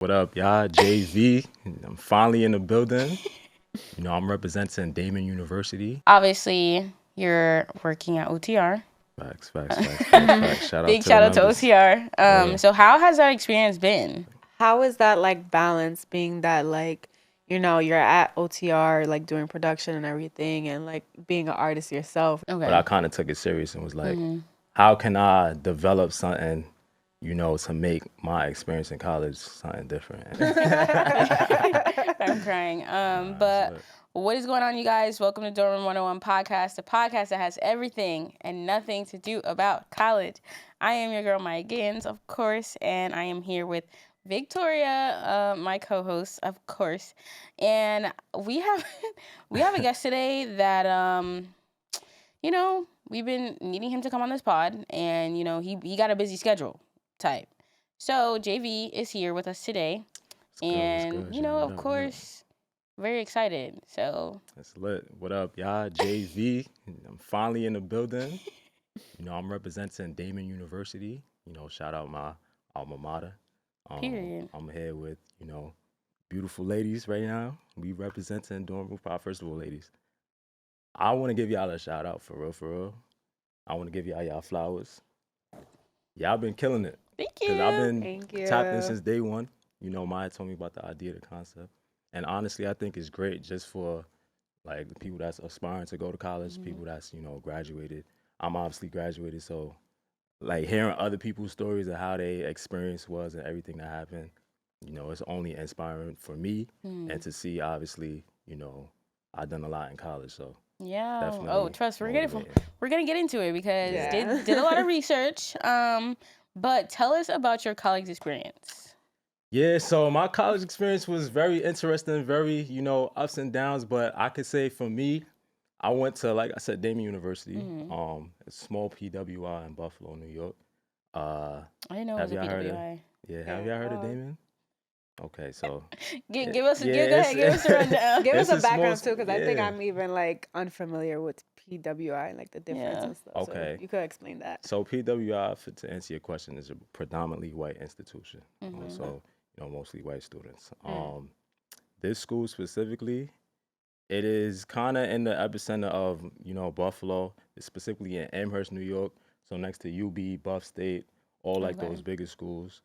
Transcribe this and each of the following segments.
What up, y'all? JV. I'm finally in the building. I'm representing Damon University. Obviously, you're working at OTR. Facts. Shout out Big to shout the out to members. OTR. Yeah. So how has that experience been? How is that like balance being that you're at OTR like doing production and everything and like being an artist yourself? Okay. But I kind of took it serious and was like, how can I develop something, to make my experience in college something different? I'm crying. But what is going on, you guys? Welcome to Dorm Room 101 Podcast, the podcast that has everything and nothing to do about college. I am your girl, Maya Gins, of course, and I am here with Victoria, my co-host, of course. And we have a guest today that we've been needing him to come on this pod, and he got a busy schedule type. So JV is here with us today. And, of course, very excited. So That's lit. What up, y'all? JV. I'm finally in the building. I'm representing Damon University. Shout out my alma mater. Period. I'm here with, beautiful ladies right now. We representing Dorm Room 5. First of all, ladies, I want to give y'all a shout out for real. I want to give y'all flowers. Y'all been killing it. Thank you. Because I've been tapped in since day one. Maya told me about the idea, the concept. And honestly, I think it's great just for like the people that's aspiring to go to college, people that's, graduated. I'm obviously graduated, so like hearing other people's stories of how they experience was and everything that happened, it's only inspiring for me and to see obviously, I've done a lot in college, so yeah. definitely Oh, trust we're gonna get into it because did a lot of research. But tell us about your college experience. Yeah, so my college experience was very interesting, very, ups and downs, but I could say for me, I went to, like I said, Damon University, a small PWI in Buffalo, New York. I didn't know it was a PWI. Have y'all heard of Damon? Okay, so give us a rundown. Give us a background too, because I think I'm even like unfamiliar with PWI, like the difference and stuff. Okay, so you could explain that. So PWI, to answer your question, is a predominantly white institution. So mostly white students. This school specifically, it is kind of in the epicenter of Buffalo, specifically in Amherst, New York. So next to UB, Buff State, all like those bigger schools.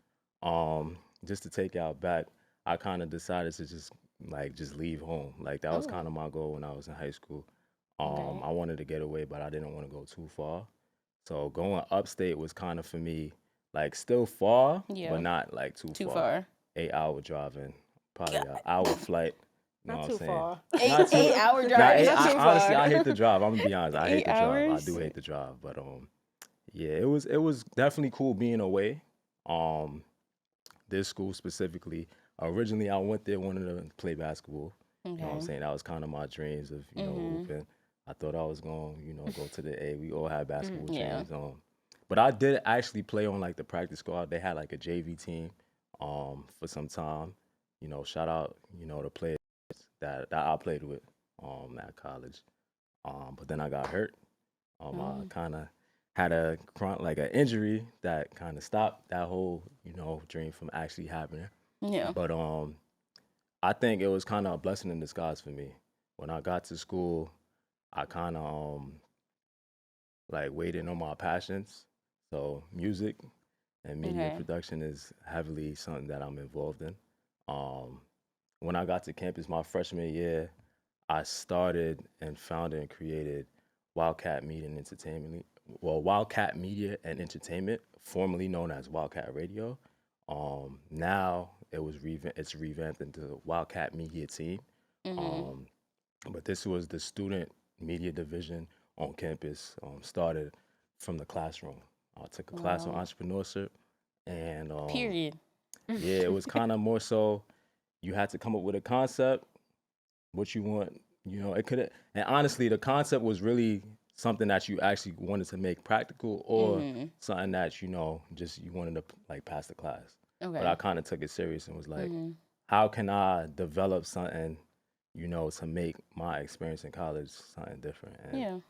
Just to take y'all back, I kind of decided to just leave home. Like that was kind of my goal when I was in high school. I wanted to get away, but I didn't want to go too far. So going upstate was kind of for me like still far, but not like too far. 8-hour driving, probably an hour flight. Not too far. 8-hour drive. Honestly, I hate the drive. I'm gonna be honest. I hate the drive. hours? I do hate the drive, but it was definitely cool being away. This school specifically. Originally, I went there wanted to play basketball. You know what I'm saying? That was kind of my dreams of hooping. I thought I was going go to the A. We all had basketball dreams. But I did actually play on like the practice squad. They had like a JV team for some time. Shout out the players that I played with at college. But then I got hurt. I kind of had an injury that kind of stopped that whole dream from actually happening. Yeah. But I think it was kind of a blessing in disguise for me. When I got to school, I kind of waited on my passions. So music and media production is heavily something that I'm involved in. When I got to campus my freshman year, I started and founded and created Wildcat Media and Entertainment. Well, Wildcat Media and Entertainment, formerly known as Wildcat Radio. Now it's revamped into the Wildcat Media team. But this was the student media division on campus. Started from the classroom. I took a class on entrepreneurship, and Period. Yeah, it was kind of more so. You had to come up with a concept, what you want. It could, and honestly, the concept was really something that you actually wanted to make practical, or something that just you wanted to like pass the class. Okay. But I kind of took it serious and was like, how can I develop something, to make my experience in college something different? And,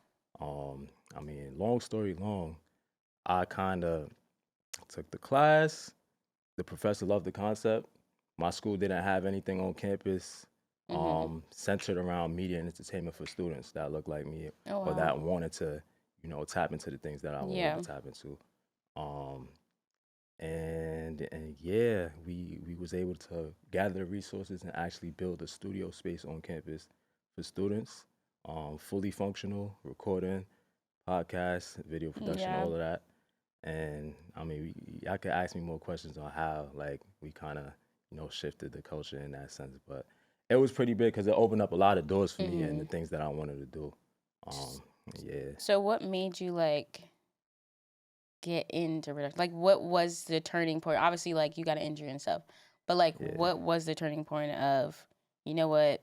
I mean, long story long, I kind of took the class. The professor loved the concept. my school didn't have anything on campus centered around media and entertainment for students that looked like me or that wanted to, tap into the things that I wanted to tap into. And yeah, we was able to gather the resources and actually build a studio space on campus for students, fully functional, recording, podcast, video production, all of that. And I mean, y'all could ask me more questions on how like we kind of shifted the culture in that sense, but it was pretty big because it opened up a lot of doors for me and the things that I wanted to do. Yeah. So what made you like get into production? Like, what was the turning point? Obviously, like you got an injury and stuff, but like, what was the turning point of, you know what,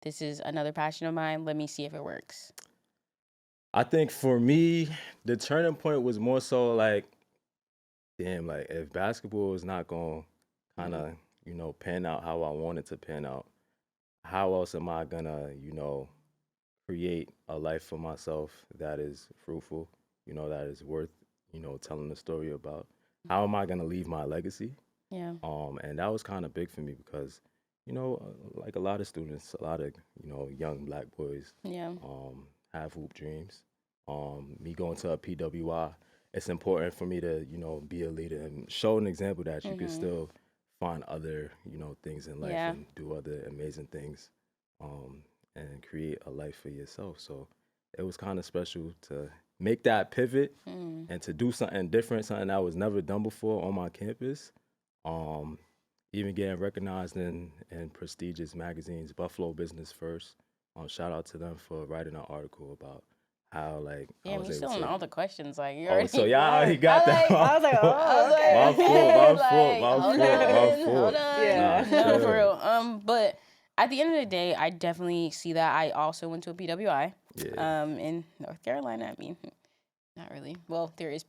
this is another passion of mine. Let me see if it works. I think for me, the turning point was more so like, damn, like if basketball is not going to kind of, pan out how I want it to pan out, how else am I going to, create a life for myself that is fruitful, that is worth, telling the story about? How am I going to leave my legacy? Yeah. And that was kind of big for me because, like a lot of students, a lot of, young Black boys have hoop dreams. Me going to a PWI, it's important for me to, be a leader and show an example that you can still find other, things in life and do other amazing things, and create a life for yourself. So it was kind of special to make that pivot and to do something different, something that was never done before on my campus. Even getting recognized in prestigious magazines, Buffalo Business First. Shout out to them for writing an article about how like I was still on all the questions. Like you already, so y'all already got that. I was like, my fault. Hold on. Yeah. No, for real. But at the end of the day, I definitely see that. I also went to a PWI. In North Carolina. I mean, not really. Well, there is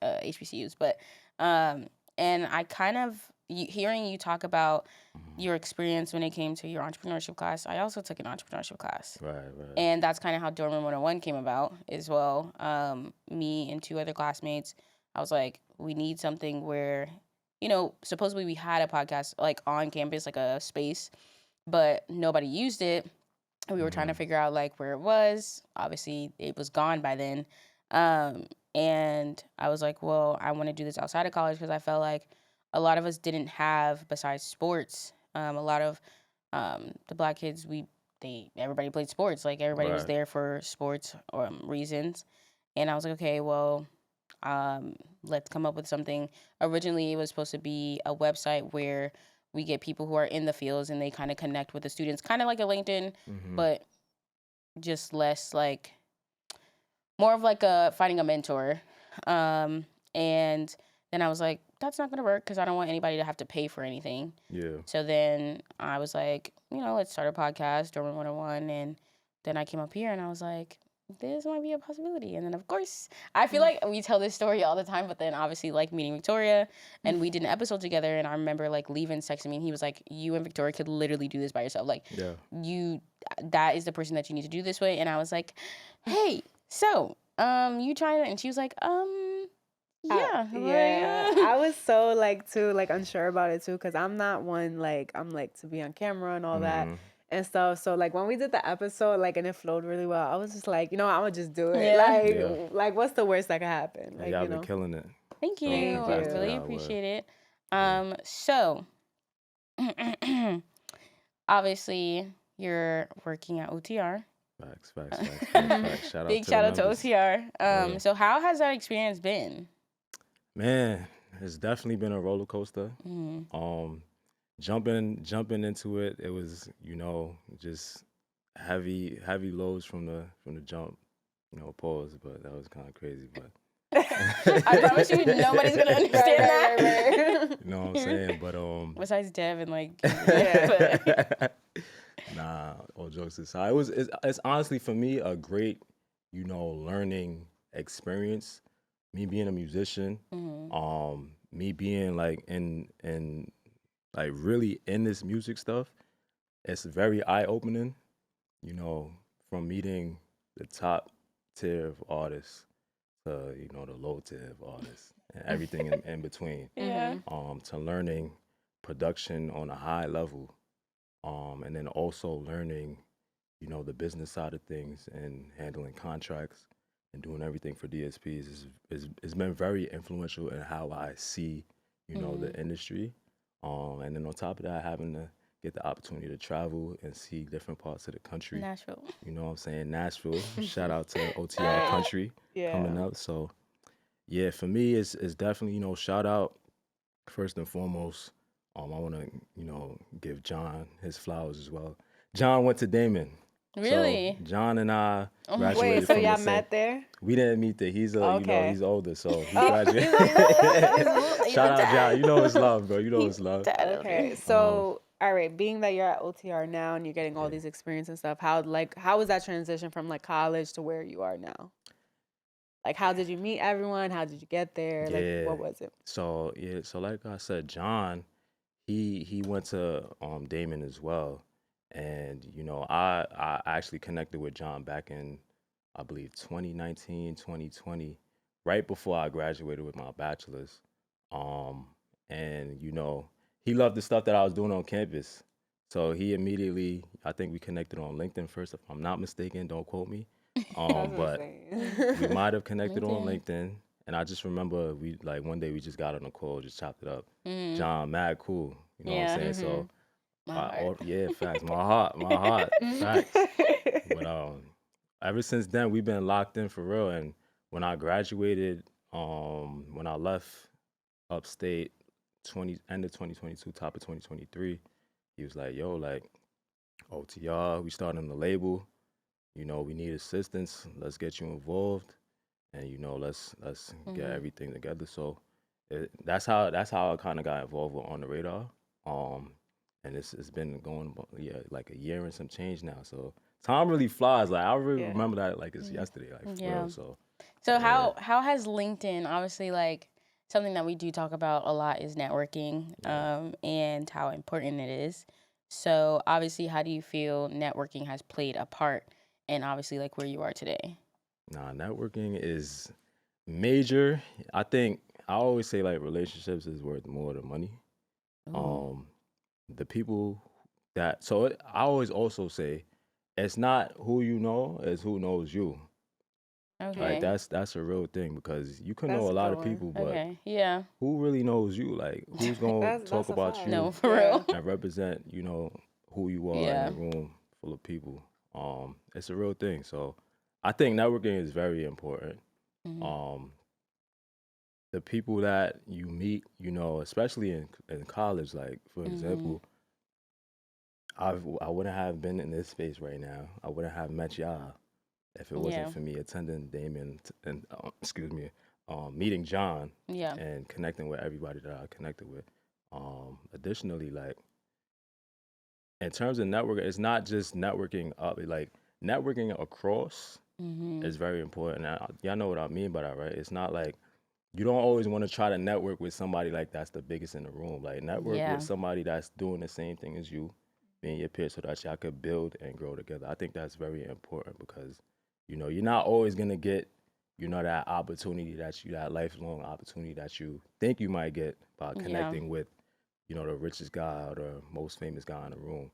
HBCUs, but and I kind of hearing you talk about your experience when it came to your entrepreneurship class. I also took an entrepreneurship class. Right. And that's kind of how Dorman 101 came about as well. Me and two other classmates, I was like, we need something where, supposedly we had a podcast like on campus, like a space, but nobody used it. We were trying to figure out like where it was. Obviously, it was gone by then. And I was like, well, I want to do this outside of college because I felt like a lot of us didn't have, besides sports, a lot of the Black kids, everybody played sports. Like everybody was there for sports reasons. And I was like, okay, well, let's come up with something. Originally, it was supposed to be a website where we get people who are in the fields and they kind of connect with the students, kind of like a LinkedIn, but just less like, more of like finding a mentor. And then I was like, that's not going to work because I don't want anybody to have to pay for anything. Yeah. So then I was like, let's start a podcast, Dorman 101. And then I came up here and I was like, this might be a possibility. And then, of course, I feel like we tell this story all the time, but then obviously, like, meeting Victoria, and we did an episode together, and I remember, like, Leavin texting me, and he was like, you and Victoria could literally do this by yourself. Like, that is the person that you need to do this way. And I was like, hey, so, you trying to, and she was like, yeah. I was so, unsure about it, too, because I'm not one, I'm, to be on camera and all that. And stuff. So, when we did the episode, and it flowed really well, I was just like, I'm going to just do it. Yeah. What's the worst that could happen? Y'all been killing it. Thank you. I really appreciate it. So, obviously, you're working at OTR. Facts. Shout out Big to shout out to members. OTR. So, how has that experience been? Man, it's definitely been a roller coaster. Jumping into it, it was, just heavy loads from the jump, pause, but that was kind of crazy, but I promise you nobody's gonna understand that. You know what I'm saying? But besides Dev and nah, all jokes aside, it's honestly for me a great, learning experience. Me being a musician, me being like in like really in this music stuff, it's very eye-opening, from meeting the top tier of artists to, the low tier of artists and everything in between. Yeah. To learning production on a high level, and then also learning, the business side of things and handling contracts and doing everything for DSPs is been very influential in how I see, the industry. And then on top of that, having to get the opportunity to travel and see different parts of the country. Nashville. You know what I'm saying? Nashville. Shout out to OTR country coming up. So yeah, for me, it's definitely, shout out first and foremost. I want to, give John his flowers as well. John went to Damon. Really? So John and I graduated Wait, so from y'all the same. met there? We didn't meet there. He's Okay. he's older, so he graduated. Shout out John. You know it's love, bro. You know it's love. Okay, so all right, being that you're at OTR now and you're getting all these experience and stuff, how was that transition from like college to where you are now? Like, how did you meet everyone? How did you get there? Yeah. Like, what was it? So like I said, John, he went to Damon as well, and I actually connected with John back in, I believe, 2019, 2020, right before I graduated with my bachelor's. And he loved the stuff that I was doing on campus. So he immediately, I think we connected on LinkedIn first, if I'm not mistaken, don't quote me. But we might have connected on LinkedIn. And I just remember one day we just got on a call, just chopped it up. John, mad cool. You know what I'm saying? So facts. My heart, facts. But ever since then we've been locked in for real. And when I graduated, when I left upstate end of 2022, top of 2023, he was like, yo, like OTR, we starting the label, we need assistance, let's get you involved, and let's get everything together. So that's how I kind of got involved with On the Radar. And it's been going like a year and some change now. So time really flies. Like I really remember that like it's yesterday, like for real. So how has LinkedIn, obviously, like something that we do talk about a lot is networking, and how important it is. So obviously, how do you feel networking has played a part in obviously like where you are today? Nah, networking is major. I think I always say like relationships is worth more than money. The people I always also say it's not who you know, it's who knows you. Okay. Like that's a real thing, because you can know a lot of people, but who really knows you? Like who's gonna talk about you? No, for real. And represent, who you are in a room full of people. It's a real thing. So I think networking is very important. The people that you meet, especially in college, like for example, I wouldn't have been in this space right now. I wouldn't have met y'all if it wasn't for me attending Damon and meeting John and connecting with everybody that I connected with. Additionally, like in terms of networking, it's not just networking up, like networking across is very important. Y'all know what I mean by that, right? It's not like you don't always want to try to network with somebody like that's the biggest in the room. Like network with somebody that's doing the same thing as you, being your peer, so that y'all could build and grow together. I think that's very important, because you're not always gonna get that opportunity that lifelong opportunity that you think you might get by connecting with the richest guy or the most famous guy in the room.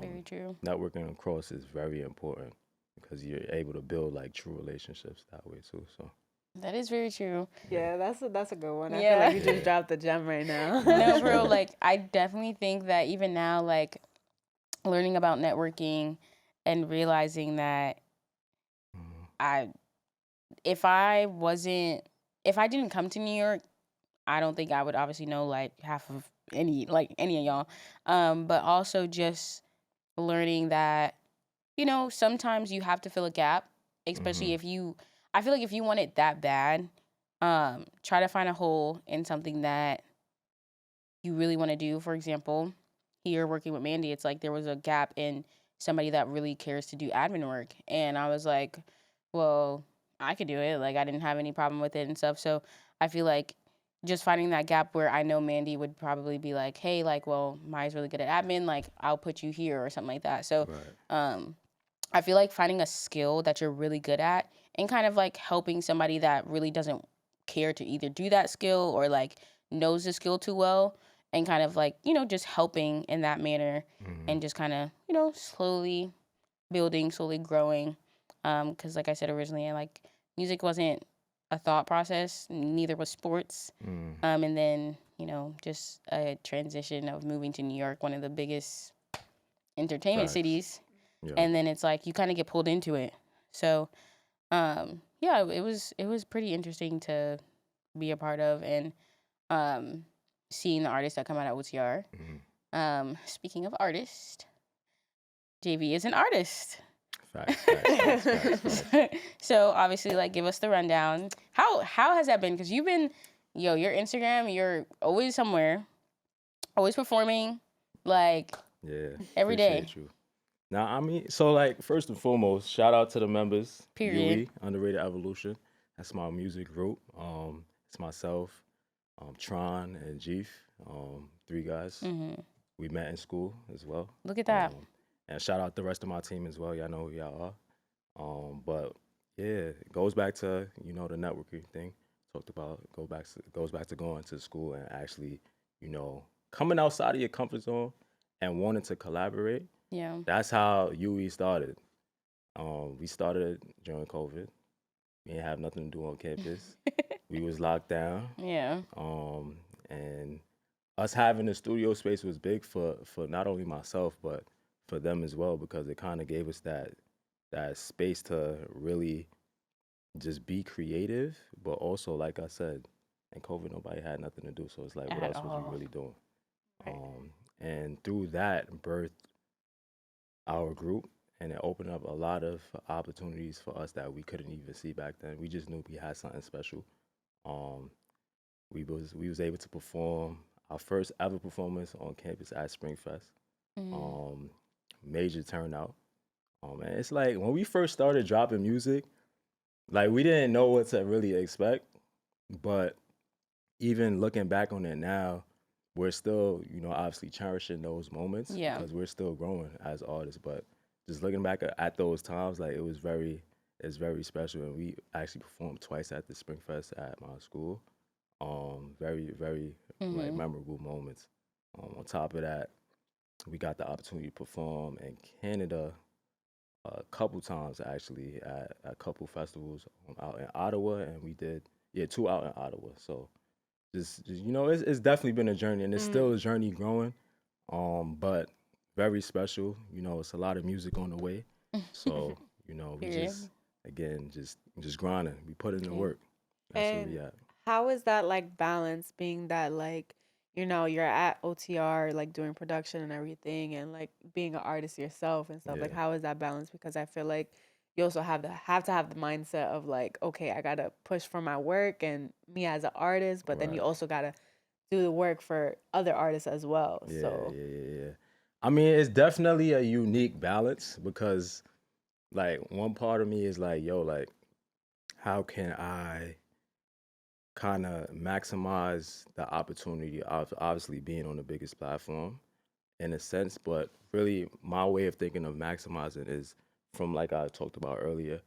Very true. Networking across is very important, because you're able to build like true relationships that way too. So that is very true. Yeah, that's a good one. I feel like you just dropped the gem right now. No, bro, like I definitely think that even now, like learning about networking and realizing that if I didn't come to New York, I don't think I would obviously know like half of any of y'all. But also just learning that, sometimes you have to fill a gap, especially I feel like if you want it that bad, try to find a hole in something that you really want to do. For example, here working with Mandy, it's like there was a gap in somebody that really cares to do admin work. And I was like, well, I could do it. Like, I didn't have any problem with it and stuff. So I feel like just finding that gap where I know Mandy would probably be like, hey, like, well, Maya's really good at admin. Like, I'll put you here or something like that. So I feel like finding a skill that you're really good at and kind of like helping somebody that really doesn't care to either do that skill or like knows the skill too well, and kind of like, just helping in that manner and just kind of, slowly building, slowly growing. Because like I said originally, like music wasn't a thought process, neither was sports. And then, just a transition of moving to New York, one of the biggest entertainment cities. Yeah. And then it's like you kind of get pulled into it. So, yeah, it was pretty interesting to be a part of, and seeing the artists that come out of OTR. Speaking of artists, JV is an artist. Facts. So obviously, like, give us the rundown. How has that been? Because you've been, your Instagram, you're always somewhere, always performing, like, every day. You. Now, I mean, so like first and foremost, shout out to the members. Period. UE, Underrated Evolution. That's my music group. It's myself, Tron, and Jeef. 3 guys. We met in school as well. Look at that. And shout out the rest of my team as well. Y'all know who y'all are. But yeah, it goes back to, the networking thing. Talked about, goes back to going to school and actually, coming outside of your comfort zone and wanting to collaborate. Yeah. That's how UE started. We started during COVID. We didn't have nothing to do on campus. We was locked down. Yeah. And us having a studio space was big for not only myself, but for them as well, because it kind of gave us that space to really just be creative, but also, like I said, in COVID, nobody had nothing to do. So it's like, what else was we really doing? Right. And through that birthed our group, and it opened up a lot of opportunities for us that we couldn't even see back then. We just knew we had something special. We was able to perform our first ever performance on campus at Springfest. Major turnout. And it's like when we first started dropping music, like we didn't know what to really expect, but even looking back on it now, we're still, obviously cherishing those moments because we're still growing as artists. But just looking back at those times, like it's very special. And we actually performed twice at the Springfest at my school. Very, very like memorable moments. On top of that, we got the opportunity to perform in Canada a couple times, actually, at a couple festivals out in Ottawa, and we did 2 out in Ottawa. So just it's definitely been a journey, and it's still a journey growing, but very special. It's a lot of music on the way, so we just grinding. We put in the work. That's where we at. How is that like balance, being that like you're at OTR, like doing production and everything, and like being an artist yourself and stuff. Like, how is that balance? Because I feel like you also have to have the mindset of like, okay, I gotta push for my work and me as an artist, but then you also gotta do the work for other artists as well. Yeah. I mean, it's definitely a unique balance because, like, one part of me is like, yo, like, how can I kind of maximize the opportunity of obviously being on the biggest platform in a sense, but really my way of thinking of maximizing is from, like I talked about earlier,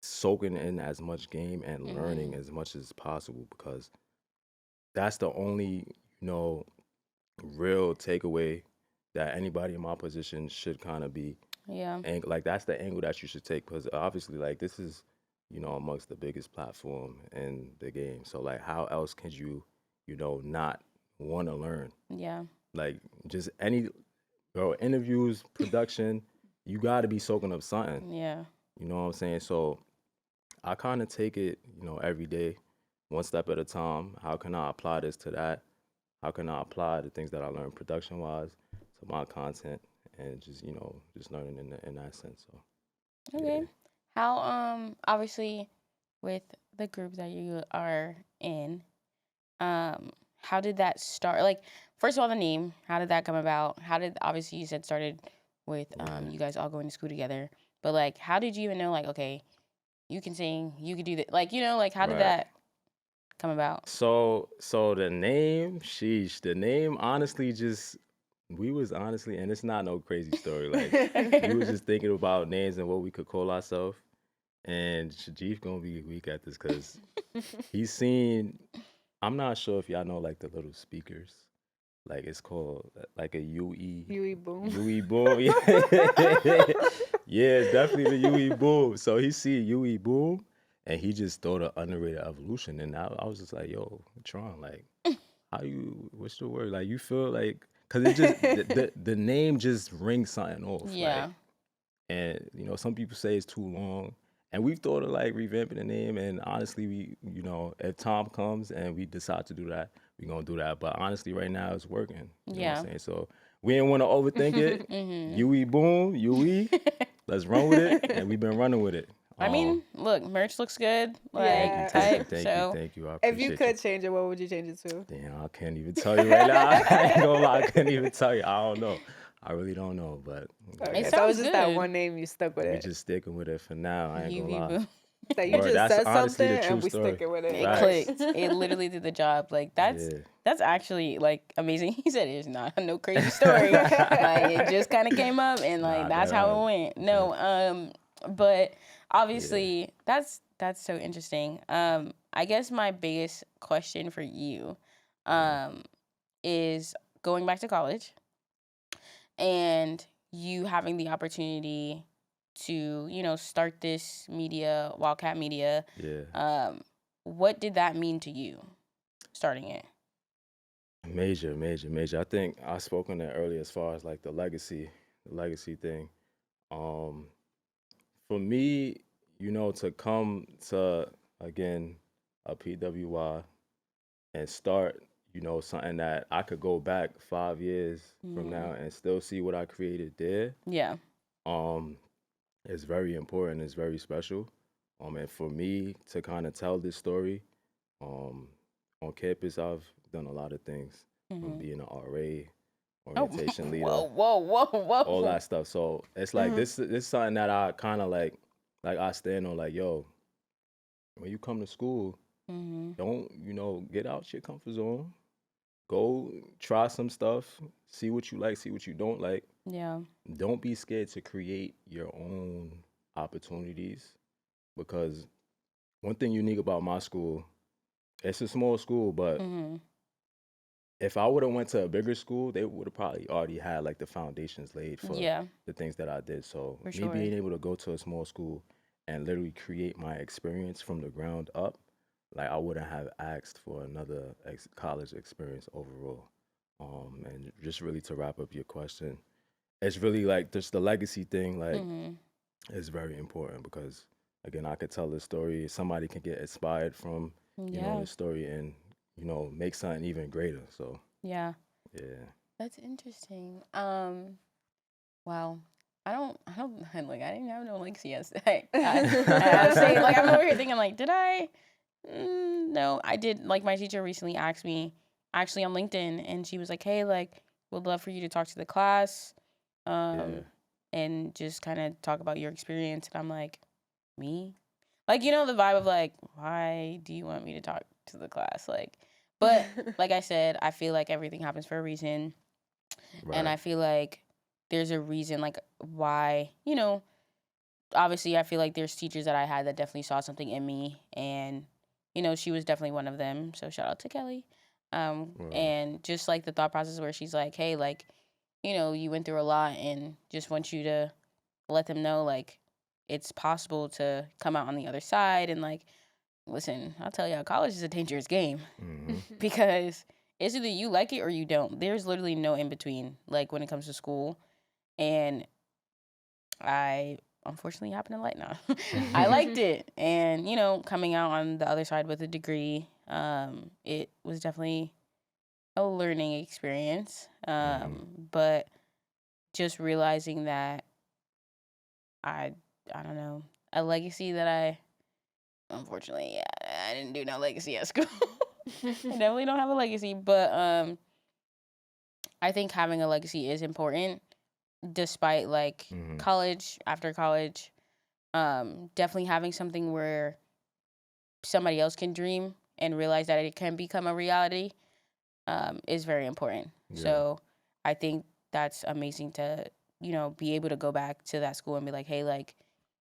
soaking in as much game and learning as much as possible, because that's the only, real takeaway that anybody in my position should kind of be. And like that's the angle that you should take, because obviously like this is amongst the biggest platform in the game. So like, how else can you, not want to learn? Yeah. Like just interviews, production, you got to be soaking up something. Yeah. You know what I'm saying? So I kind of take it, every day, one step at a time. How can I apply this to that? How can I apply the things that I learned production-wise to my content, and just, just learning in that sense. So. Okay. Yeah. How obviously with the group that you are in, how did that start? Like, first of all, the name, how did that come about? Obviously you said started with you guys all going to school together, but like how did you even know, like, okay, you can sing, you can do that, like, like how did that come about? So the name honestly just, we was honestly, and it's not no crazy story, like we was just thinking about names and what we could call ourselves. And Shajeef gonna be weak at this because he's seen, I'm not sure if y'all know like the little speakers like it's called like a UE boom. UE boom. Yeah, yeah, it's definitely the UE boom. So he see UE boom, and he just thought of underrated evolution, and I was just like, yo, Tron, like, how you? What's the word? Like, you feel like, cause it just the name just rings something off. Yeah. Like, and some people say it's too long. And we've thought of like revamping the name, and honestly, if time comes and we decide to do that, we're gonna do that. But honestly, right now it's working. You know what I'm saying? So we didn't want to overthink it. UE boom, UE. Let's run with it, and we've been running with it. I mean, look, merch looks good. Like, Yeah. type. Thank you. I If appreciate you could change it, what would you change it to? Damn, I can't even tell you right now. I ain't gonna lie, I couldn't even tell you. I don't know. I really don't know, but Okay, It so it was sounds just that good. one name you stuck with we it. just sticking with it for now. I ain't UV gonna lie. boom. That you Word, just that's said honestly something the true and we story. sticking with it. It Facts. clicked. It literally did the job. Like Yeah. that's actually like amazing. He said it's not no crazy story. Like it just kind of came up and like Nah, that's that how hard. it went. No, but obviously that's so interesting. I guess my biggest question for you, is going back to college and you having the opportunity to start this media, Wildcat Media. Yeah. What did that mean to you, starting it? Major. I think I spoke on that earlier as far as like the legacy thing. Um, for me, to come to again a PWI and start, something that I could go back 5 years from now and still see what I created there. Yeah. It's very important. It's very special. And for me to kind of tell this story, on campus, I've done a lot of things, from being an RA, orientation leader, Whoa. all that stuff. So it's like this is something that I kind of like I stand on. Like, yo, when you come to school, don't get out your comfort zone. Go try some stuff, see what you like, see what you don't like. Yeah. Don't be scared to create your own opportunities, because one thing unique about my school, it's a small school, but if I would have went to a bigger school, they would have probably already had like the foundations laid for the things that I did. So For me sure. being able to go to a small school and literally create my experience from the ground up, like I wouldn't have asked for another college experience overall. And just really to wrap up your question, it's really like just the legacy thing, like is very important, because again, I could tell this story. Somebody can get inspired from this story and make something even greater. So Yeah. yeah. That's interesting. Wow. I don't like, I didn't have no legacy yesterday. I was saying, like, I'm over here thinking, like, did I? No, I did. Like, my teacher recently asked me, actually on LinkedIn, and she was like, hey, like, would love for you to talk to the class, and just kind of talk about your experience. And I'm like, me? Like, the vibe of, like, why do you want me to talk to the class? Like, but like I said, I feel like everything happens for a reason. Right. And I feel like there's a reason, like, why, obviously I feel like there's teachers that I had that definitely saw something in me. And, she was definitely one of them. So shout out to Kelly. And just like the thought process where she's like, hey, like, you went through a lot and just want you to let them know, like, it's possible to come out on the other side. And, like, listen, I'll tell y'all, college is a dangerous game because it's either you like it or you don't. There's literally no in between, like, when it comes to school. And I unfortunately happen to like now. I liked it. And, coming out on the other side with a degree, it was definitely a learning experience. But just realizing that I don't know, a legacy that unfortunately, I didn't do no legacy at school. I definitely don't have a legacy, but I think having a legacy is important, despite like college, after college. Definitely having something where somebody else can dream and realize that it can become a reality is very important. Yeah. So I think that's amazing to, be able to go back to that school and be like, hey, like,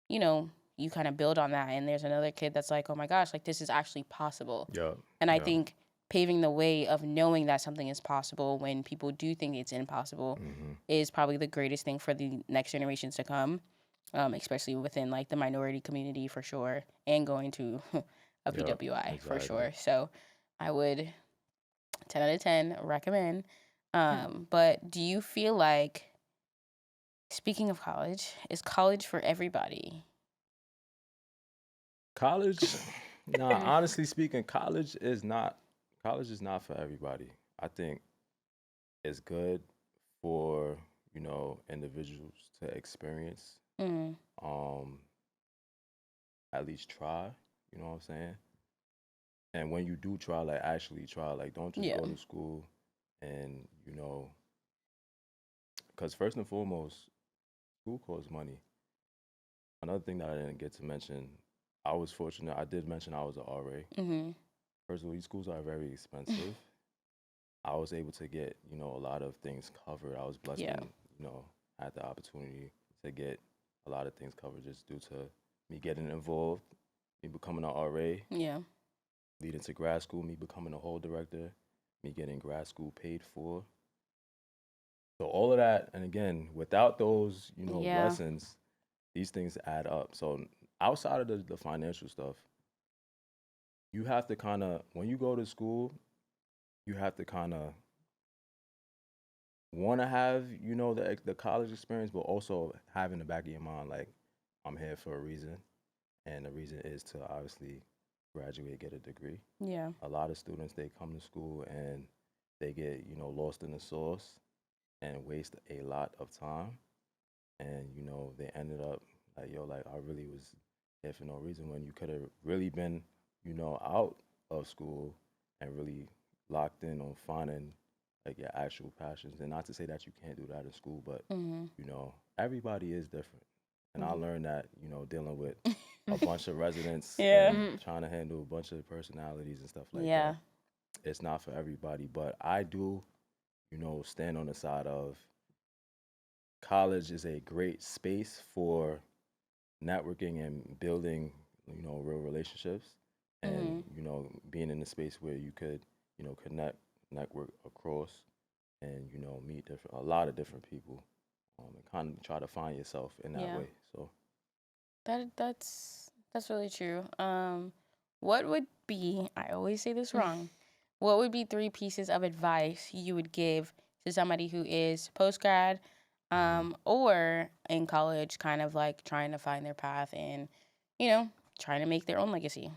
you kind of build on that. And there's another kid that's like, oh my gosh, like this is actually possible. Yeah. And I think paving the way of knowing that something is possible when people do think it's impossible is probably the greatest thing for the next generations to come, especially within like the minority community for sure, and going to a PWI for sure. So I would 10 out of 10 recommend. But do you feel like, speaking of college, is college for everybody? College, honestly speaking, college is not for everybody. I think it's good for, individuals to experience, at least try, you know what I'm saying? And when you do try, like actually try, like don't just go to school and, because first and foremost, school costs money. Another thing that I didn't get to mention, I was fortunate. I did mention I was an RA. First of all, these schools are very expensive. I was able to get, a lot of things covered. I was blessed and, had the opportunity to get a lot of things covered just due to me getting involved, me becoming an RA. Yeah. Leading to grad school, me becoming a whole director, me getting grad school paid for. So all of that, and again, without those, lessons, these things add up. So outside of the financial stuff, you have to kind of, when you go to school, you have to kind of want to have, the college experience, but also have in the back of your mind, like, I'm here for a reason. And the reason is to obviously graduate, get a degree. Yeah. A lot of students, they come to school and they get, lost in the sauce and waste a lot of time. And, they ended up like, I really was here for no reason, when you could have really been, out of school and really locked in on finding like your actual passions. And not to say that you can't do that in school, but, everybody is different. And I learned that, dealing with a bunch of residents and trying to handle a bunch of personalities and stuff like that. It's not for everybody, but I do, stand on the side of college is a great space for networking and building, real relationships, and, being in a space where you could, connect, network across, and, meet a lot of different people, and kind of try to find yourself in that way. So that's really true. What would be, I always say this wrong, what would be 3 pieces of advice you would give to somebody who is post-grad or in college, kind of like trying to find their path and, trying to make their own legacy?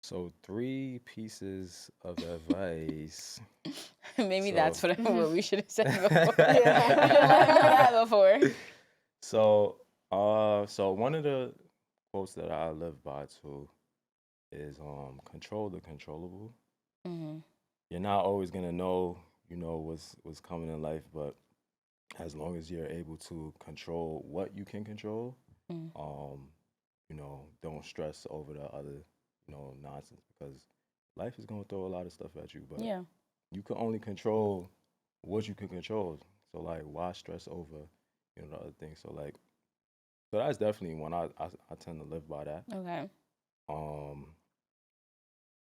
So 3 pieces of advice. Maybe that's what we should have said before. I should have learned that before. So one of the quotes that I live by too is control the controllable. You're not always gonna know, what's coming in life, but as long as you're able to control what you can control, don't stress over the other, nonsense, because life is gonna throw a lot of stuff at you, but you can only control what you can control. So like, why stress over, the other things? So like, so that's definitely one I tend to live by that. Okay.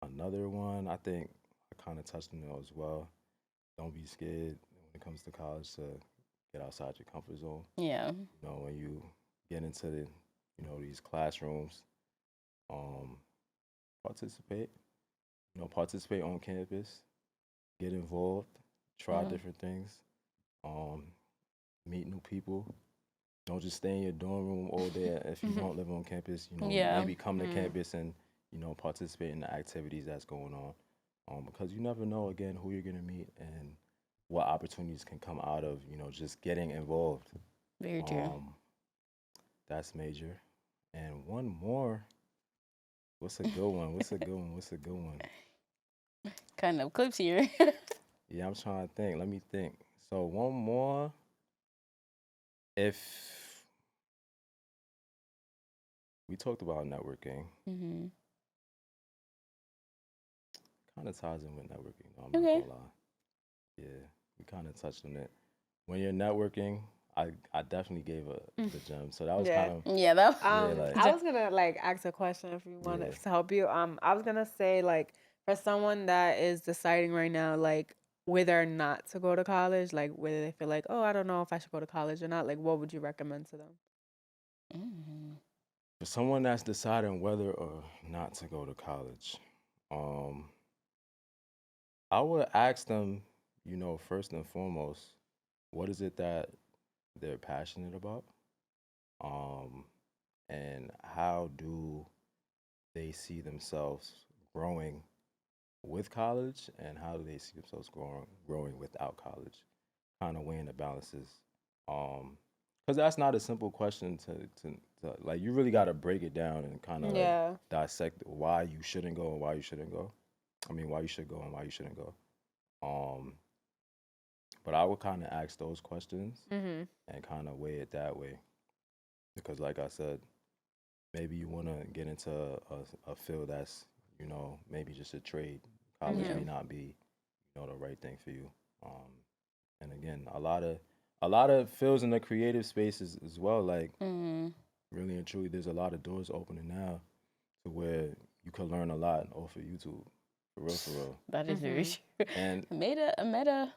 Another one, I think I kind of touched on it as well. Don't be scared when it comes to college to get outside your comfort zone. Yeah. When you get into the, these classrooms, participate. Participate on campus. Get involved. Try different things. Meet new people. Don't just stay in your dorm room all day if you don't live on campus. Maybe come to campus and participate in the activities that's going on. Because you never know, again, who you're gonna meet and what opportunities can come out of just getting involved. Very true. That's major. And one more. What's a good one? Kind of clips here. Yeah, I'm trying to think. Let me think. So one more. If we talked about networking, kind of ties in with networking. I'm not gonna lie. Yeah, we kind of touched on it. When you're networking, I definitely gave the gem. So that was kind of that. I was gonna like ask a question if you wanted to help you. I was gonna say, like, For someone that is deciding right now, like, whether or not to go to college, like, whether they feel like, oh, I don't know if I should go to college or not, like, what would you recommend to them? Mm-hmm. For someone that's deciding whether or not to go to college, I would ask them, first and foremost, what is it that they're passionate about? And how do they see themselves growing with college, and how do they see themselves growing without college? Kind of weighing the balances. Because that's not a simple question to like, you really got to break it down and kind of like dissect why you shouldn't go and why you shouldn't go. I mean, why you should go and why you shouldn't go. But I would kind of ask those questions and kind of weigh it that way. Because like I said, maybe you want to get into a field that's, maybe just a trade. College may not be, the right thing for you. And again, a lot of fields in the creative spaces as well. Like, really and truly, there's a lot of doors opening now to where you could learn a lot off of YouTube. For real. That is very true. And Meta.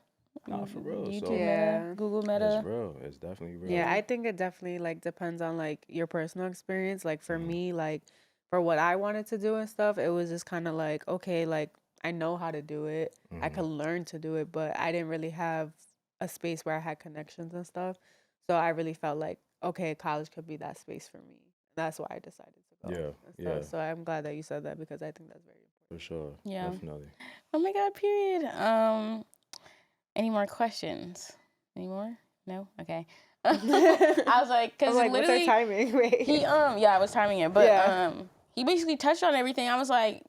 Nah, for real. YouTube So, Meta, Google Meta. It's real. It's definitely real. Yeah, I think it definitely like depends on like your personal experience. Like for me, like for what I wanted to do and stuff, it was just kind of like, okay, like I know how to do it. I could learn to do it, but I didn't really have a space where I had connections and stuff. So I really felt like, okay, college could be that space for me. That's why I decided to go. Yeah. So I'm glad that you said that because I think that's very important. For sure. Yeah. Definitely. Oh my God, period. Any more questions? Any more? No? Okay. I was like, because literally, what's our timing? Wait. I was timing it, but he basically touched on everything. I was like,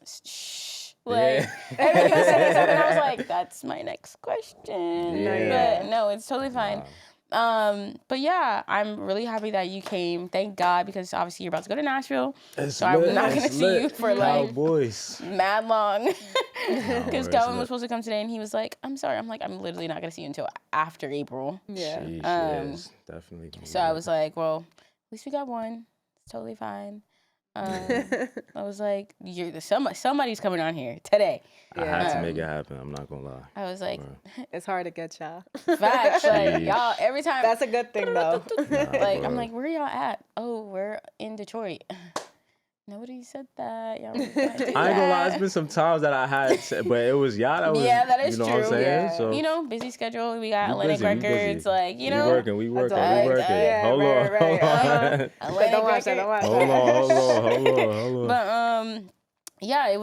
shh, like everything was saying something. I was like, that's my next question. Yeah. But no, it's totally fine. But yeah, I'm really happy that you came. Thank God, because obviously you're about to go to Nashville, so I'm not gonna see you for like Cowboys. mad long. Because Calvin was supposed to come today, and he was like, "I'm sorry." I'm like, "I'm literally not gonna see you until after April." Yeah. Yes, definitely. So I was like, "Well, at least we got one. It's totally fine." I was like, somebody's coming on here today. I had to make it happen. I'm not gonna lie. I was like, it's hard to get y'all. facts, like y'all every time. That's a good thing though. Like I'm like, where y'all at? Oh, we're in Detroit. Nobody said that. Y'all I ain't gonna lie. It's been some times that I had, but it was y'all that was. Yeah, that is true. What I'm saying? Yeah. So busy schedule. We got Atlantic Records, like We working. Yeah, Hold on. Right. Don't watch that. Hold on. But yeah,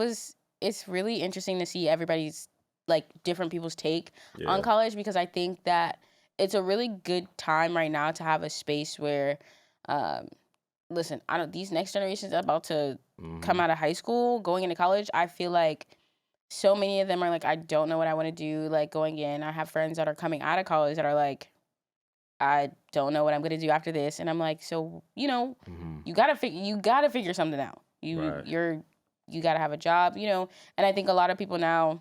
it's really interesting to see everybody's like different people's take on college, because I think that it's a really good time right now to have a space where listen, these next generations about to come out of high school, going into college, I feel like so many of them are like, I don't know what I want to do, like going in. I have friends that are coming out of college that are like, I don't know what I'm going to do after this. And I'm like, so, you gotta figure something out. You gotta have a job, and I think a lot of people now,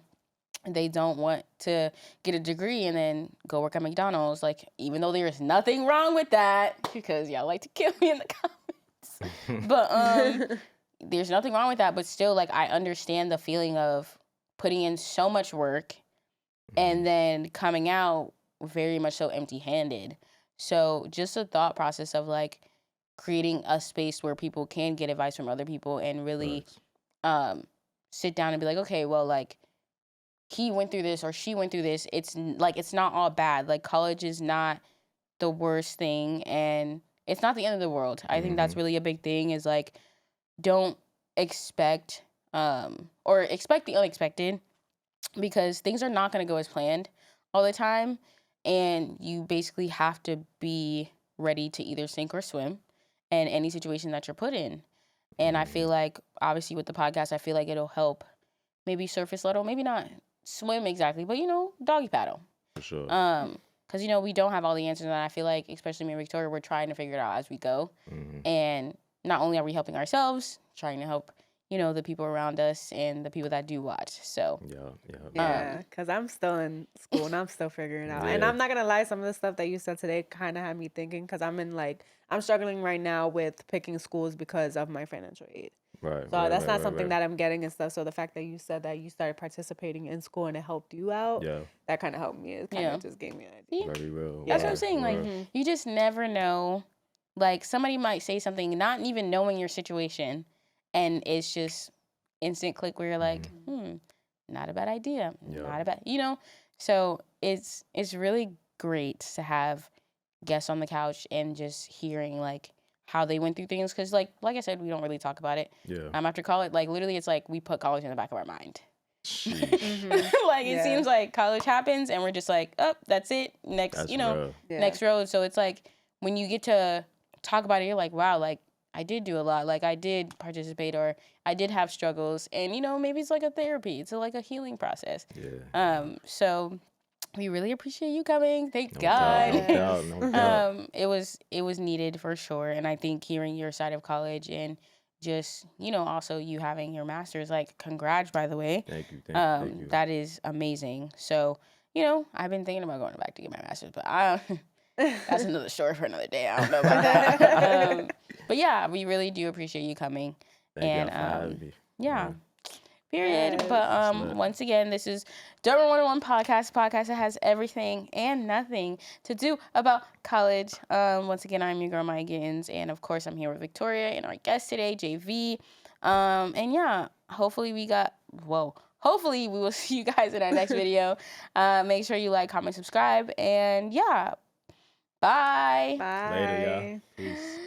they don't want to get a degree and then go work at McDonald's. Like, even though there's nothing wrong with that, because y'all like to kill me in the comments. But there's nothing wrong with that. But still, like, I understand the feeling of putting in so much work and then coming out very much so empty-handed. So just a thought process of, like, creating a space where people can get advice from other people and really sit down and be like, okay, well, like, he went through this or she went through this. It's like, it's not all bad. Like, college is not the worst thing, and it's not the end of the world. I think that's really a big thing, is like, don't expect or expect the unexpected, because things are not going to go as planned all the time, and you basically have to be ready to either sink or swim in any situation that you're put in. And I feel like, obviously with the podcast, I feel like it'll help maybe surface level, maybe not swim exactly, but doggy paddle. For sure. Because we don't have all the answers, and I feel like, especially me and Victoria, we're trying to figure it out as we go. And not only are we helping ourselves, trying to help the people around us and the people that do watch. So yeah, because I'm still in school and I'm still figuring it out. And I'm not gonna lie, some of the stuff that you said today kind of had me thinking, because I'm struggling right now with picking schools because of my financial aid. Right. So that's not something that I'm getting and stuff. So the fact that you said that you started participating in school and it helped you out, that kind of helped me. It kind of just gave me an idea. Very real. That's what I'm saying. Like, you just never know. Like, somebody might say something, not even knowing your situation, and it's just instant click where you're like, not a bad idea. Not a bad, So it's really great to have guests on the couch and just hearing, like, how they went through things. Because, like I said, we don't really talk about it. Yeah. After college, like, literally, it's like we put college in the back of our mind. Like, it seems like college happens, and we're just like, oh, that's it. Next, next road. So it's like, when you get to talk about it, you're like, wow, like, I did do a lot. Like, I did participate, or I did have struggles. And, maybe it's like a therapy. It's like a healing process. Yeah. So we really appreciate you coming. Thank God. No doubt. It was needed for sure. And I think hearing your side of college and just, also you having your master's, like, congrats, by the way. Thank you. Thank you. That is amazing. So, I've been thinking about going back to get my master's, but that's another story for another day. I don't know about that. But yeah, we really do appreciate you coming. Thank you for having me. Yeah. Period. Yes. But once again, this is Durham 101 podcast that has everything and nothing to do about college. Once again, I'm your girl, Maya Gittins, and of course, I'm here with Victoria and our guest today, JV. And yeah, hopefully we will see you guys in our next video. Make sure you like, comment, subscribe, and yeah, bye. Bye. Later, y'all. Peace.